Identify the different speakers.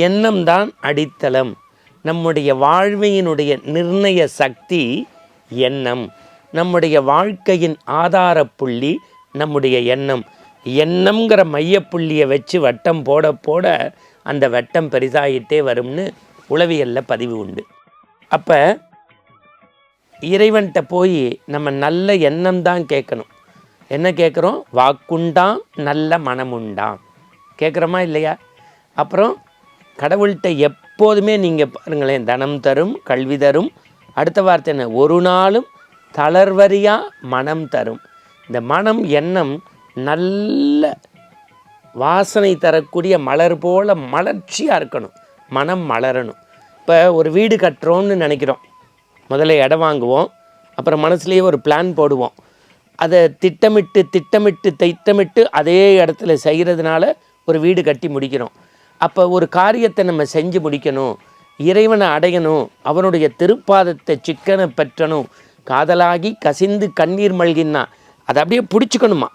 Speaker 1: எண்ணம் தான் அடித்தளம். நம்முடைய வாழ்வையினுடைய நிர்ணய சக்தி எண்ணம். நம்முடைய வாழ்க்கையின் ஆதார புள்ளி நம்முடைய எண்ணம். எண்ணம்ங்கிற மையப்புள்ளியை வச்சு வட்டம் போட போட அந்த வட்டம் பெரிதாயிட்டே வரும்னு உளவியலில் பதிவு உண்டு. அப்போ இறைவன்கிட்ட போய் நம்ம நல்ல எண்ணம் தான் கேட்கணும். என்ன கேட்குறோம்? வாக்குண்டாம் நல்ல மனமுண்டாம் கேட்குறோமா இல்லையா? அப்புறம் கடவுள்கிட்ட எப்போதுமே நீங்கள் பாருங்களேன், தனம் தரும், கல்வி தரும், அடுத்த வார்த்தை என்ன? ஒரு நாளும் தளர்வறியா மனம் தரும். இந்த மனம் எண்ணம் நல்ல வாசனை தரக்கூடிய மலர் போல் மலர்ச்சியாக இருக்கணும். மனம் மலரணும். இப்போ ஒரு வீடு கட்டுறோம்னு நினைக்கிறோம். முதல்ல இடம் வாங்குவோம், அப்புறம் மனசுலேயே ஒரு பிளான் போடுவோம். அதை திட்டமிட்டு அதே இடத்துல செய்கிறதுனால ஒரு வீடு கட்டி முடிக்கிறோம். அப்போ ஒரு காரியத்தை நம்ம செஞ்சு முடிக்கணும், இறைவனை அடையணும், அவனுடைய திருப்பாதத்தை சிக்கனை பெற்றணும், காதலாகி கசிந்து கண்ணீர் மல்கின்னா அதை அப்படியே பிடிச்சிக்கணுமா.